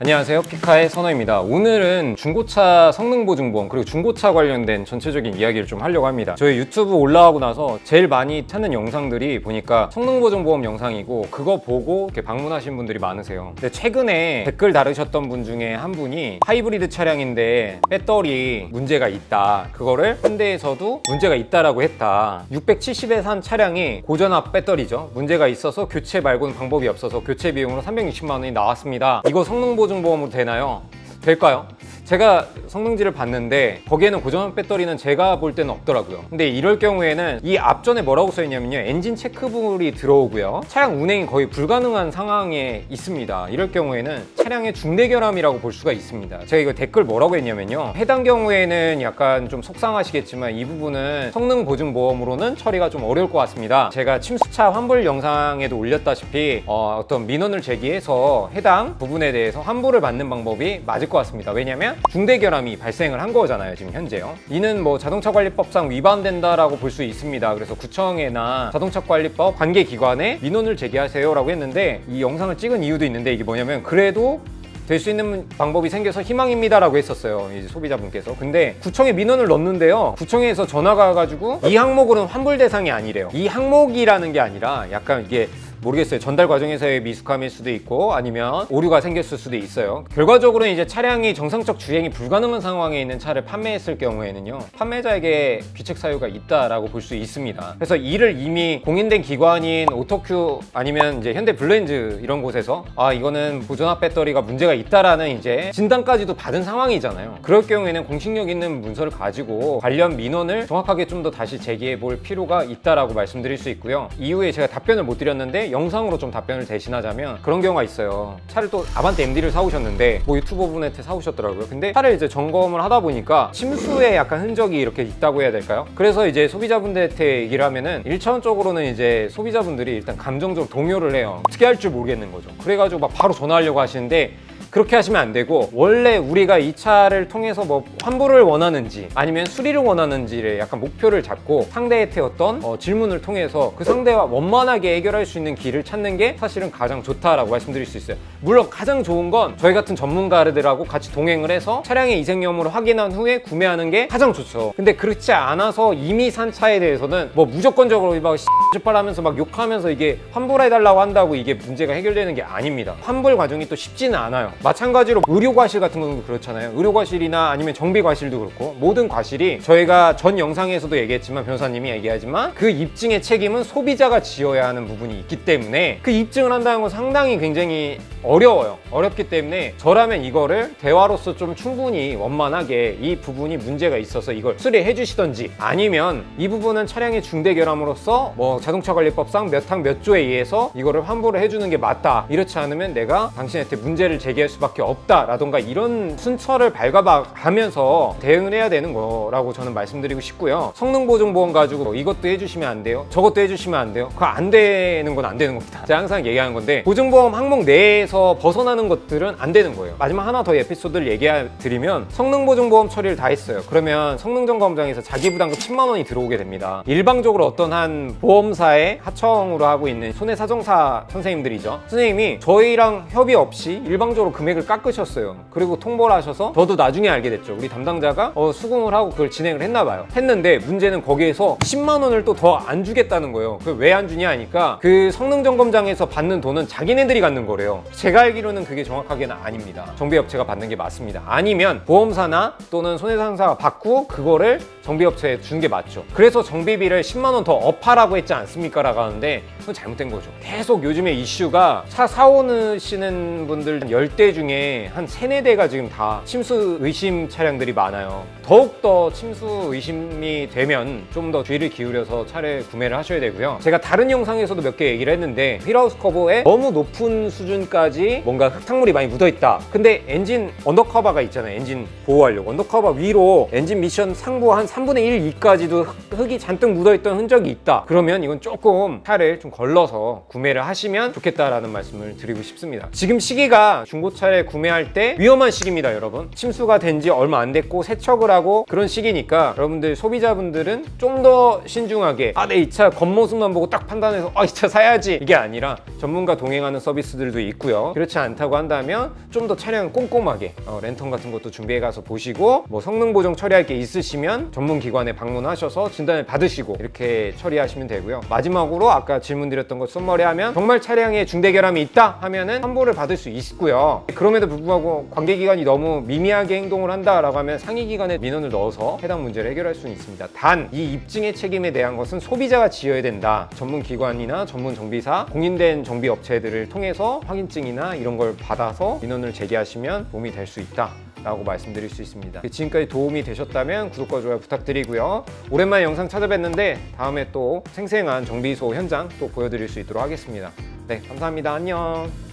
안녕하세요, 피카의 선호입니다. 오늘은 중고차 성능보증보험 그리고 중고차 관련된 전체적인 이야기를 좀 하려고 합니다. 저희 유튜브 올라가고 나서 제일 많이 찾는 영상들이 보니까 성능보증보험 영상이고, 그거 보고 이렇게 방문하신 분들이 많으세요. 근데 최근에 댓글 다루셨던 분 중에 한 분이 하이브리드 차량인데 배터리 문제가 있다, 그거를 현대에서도 문제가 있다라고 했다. 670에 산 차량이 고전압 배터리죠, 문제가 있어서 교체 말고는 방법이 없어서 교체 비용으로 360만 원이 나왔습니다. 이거 성능보증보험으로 되나요? 될까요? 제가 성능지를 봤는데 거기에는 고전압 배터리는 제가 볼 때는 없더라고요. 근데 이럴 경우에는 이 앞전에 뭐라고 써있냐면요, 엔진 체크불이 들어오고요, 차량 운행이 거의 불가능한 상황에 있습니다. 이럴 경우에는 차량의 중대결함이라고 볼 수가 있습니다. 제가 이거 댓글 뭐라고 했냐면요, 해당 경우에는 약간 좀 속상하시겠지만 이 부분은 성능보증보험으로는 처리가 좀 어려울 것 같습니다. 제가 침수차 환불 영상에도 올렸다시피 어떤 민원을 제기해서 해당 부분에 대해서 환불을 받는 방법이 맞을 것 같습니다. 왜냐면 중대결함이 발생을 한 거잖아요, 지금 현재요. 이는 뭐 자동차관리법상 위반된다라고 볼 수 있습니다. 그래서 구청이나 자동차관리법 관계기관에 민원을 제기하세요 라고 했는데, 이 영상을 찍은 이유도 있는데, 이게 뭐냐면 그래도 될 수 있는 방법이 생겨서 희망입니다 라고 했었어요, 이제 소비자분께서. 근데 구청에 민원을 넣었는데요, 구청에서 전화가 와가지고 이 항목으로는 환불 대상이 아니래요. 이 항목이라는 게 아니라 약간 이게 모르겠어요, 전달 과정에서의 미숙함일 수도 있고 아니면 오류가 생겼을 수도 있어요. 결과적으로는 이제 차량이 정상적 주행이 불가능한 상황에 있는 차를 판매했을 경우에는요, 판매자에게 귀책 사유가 있다라고 볼 수 있습니다. 그래서 이를 이미 공인된 기관인 오토큐 아니면 이제 현대 블루엔즈 이런 곳에서 이거는 고전압 배터리가 문제가 있다라는 이제 진단까지도 받은 상황이잖아요. 그럴 경우에는 공식력 있는 문서를 가지고 관련 민원을 정확하게 좀 더 다시 제기해 볼 필요가 있다라고 말씀드릴 수 있고요. 이후에 제가 답변을 못 드렸는데 영상으로 좀 답변을 대신하자면, 그런 경우가 있어요. 차를 또 아반떼 MD를 사오셨는데 뭐 유튜버 분한테 사오셨더라고요. 근데 차를 이제 점검을 하다 보니까 침수에 약간 흔적이 이렇게 있다고 해야 될까요? 그래서 이제 소비자분들한테 얘기를 하면은 1차원적으로는 이제 소비자분들이 일단 감정적으로 동요를 해요. 어떻게 할 줄 모르겠는 거죠. 그래가지고 막 바로 전화하려고 하시는데, 그렇게 하시면 안 되고, 원래 우리가 이 차를 통해서 뭐 환불을 원하는지 아니면 수리를 원하는지를 약간 목표를 잡고 상대한테 어떤 질문을 통해서 그 상대와 원만하게 해결할 수 있는 길을 찾는 게 사실은 가장 좋다라고 말씀드릴 수 있어요. 물론 가장 좋은 건 저희 같은 전문가들하고 같이 동행을 해서 차량의 이생 여부를 확인한 후에 구매하는 게 가장 좋죠. 근데 그렇지 않아서 이미 산 차에 대해서는 뭐 무조건적으로 막 하면서 막 욕하면서 이게 환불해달라고 한다고 이게 문제가 해결되는 게 아닙니다. 환불 과정이 또 쉽지는 않아요. 마찬가지로 의료과실 같은 경우도 그렇잖아요. 의료과실이나 아니면 정비과실도 그렇고, 모든 과실이 저희가 전 영상에서도 얘기했지만, 변호사님이 얘기하지만 그 입증의 책임은 소비자가 지어야 하는 부분이 있기 때문에 그 입증을 한다는 건 상당히 굉장히 어려워요. 어렵기 때문에 저라면 이거를 대화로서 좀 충분히 원만하게 이 부분이 문제가 있어서 이걸 수리해 주시던지, 아니면 이 부분은 차량의 중대결함으로써 뭐 자동차관리법상 몇 항 몇 조에 의해서 이거를 환불을 해주는 게 맞다, 이렇지 않으면 내가 당신한테 문제를 제기할 수밖에 없다 라던가, 이런 순서를 밟아가면서 대응을 해야 되는 거라고 저는 말씀드리고 싶고요. 성능보증보험 가지고 이것도 해주시면 안 돼요, 저것도 해주시면 안 돼요, 그거 안 되는 건 안 되는 겁니다. 제가 항상 얘기하는 건데, 보증보험 항목 내에서 벗어나는 것들은 안 되는 거예요. 마지막 하나 더 에피소드를 얘기해 드리면, 성능보증보험 처리를 다 했어요. 그러면 성능점검장에서 자기부담금 10만 원이 들어오게 됩니다. 일방적으로 어떤 한 보험사의 하청으로 하고 있는 손해사정사 선생님들이죠, 선생님이 저희랑 협의 없이 일방적으로 금액을 깎으셨어요. 그리고 통보를 하셔서 저도 나중에 알게 됐죠. 우리 담당자가 수긍을 하고 그걸 진행을 했나 봐요. 했는데 문제는 거기에서 10만 원을 또 더 안 주겠다는 거예요. 그 왜 안 주냐 하니까, 그 성능점검장에서 받는 돈은 자기네들이 갖는 거래요. 제가 알기로는 그게 정확하게는 아닙니다. 정비업체가 받는 게 맞습니다. 아니면 보험사나 또는 손해상사가 받고 그거를 정비업체에 준 게 맞죠. 그래서 정비비를 10만 원 더 업하라고 했지 않습니까? 라고 하는데 그건 잘못된 거죠. 계속 요즘에 이슈가, 차 사오시는 분들 10대 중에 한 3, 4대가 지금 다 침수 의심 차량들이 많아요. 더욱더 침수 의심이 되면 좀 더 주의를 기울여서 차를 구매를 하셔야 되고요. 제가 다른 영상에서도 몇 개 얘기를 했는데, 휠하우스 커버에 너무 높은 수준까지 뭔가 흙탕물이 많이 묻어있다. 근데 엔진 언더커버가 있잖아요. 엔진 보호하려고 언더커버 위로 엔진 미션 상부 한 3분의 1 2까지도 흙이 잔뜩 묻어있던 흔적이 있다. 그러면 이건 조금 차를 좀 걸러서 구매를 하시면 좋겠다라는 말씀을 드리고 싶습니다. 지금 시기가 중고차 차를 구매할 때 위험한 시기입니다, 여러분. 침수가 된 지 얼마 안 됐고 세척을 하고 그런 시기니까 여러분들 소비자분들은 좀 더 신중하게 내 이 차 겉모습만 보고 딱 판단해서 이 차 사야지 이게 아니라 전문가 동행하는 서비스들도 있고요. 그렇지 않다고 한다면 좀 더 차량 꼼꼼하게 랜턴 같은 것도 준비해 가서 보시고 뭐 성능 보정 처리할 게 있으시면 전문 기관에 방문하셔서 진단을 받으시고 이렇게 처리하시면 되고요. 마지막으로 아까 질문드렸던 것 썸머리하면 정말 차량에 중대 결함이 있다 하면은 환불을 받을 수 있고요. 그럼에도 불구하고 관계기관이 너무 미미하게 행동을 한다라고 하면 상위기관에 민원을 넣어서 해당 문제를 해결할 수는 있습니다. 단 이 입증의 책임에 대한 것은 소비자가 지어야 된다. 전문 기관이나 전문 정비사, 공인된 정비 업체들을 통해서 확인증이나 이런 걸 받아서 민원을 제기하시면 도움이 될 수 있다 라고 말씀드릴 수 있습니다. 지금까지 도움이 되셨다면 구독과 좋아요 부탁드리고요. 오랜만에 영상 찾아뵀는데 다음에 또 생생한 정비소 현장 또 보여드릴 수 있도록 하겠습니다. 네, 감사합니다. 안녕.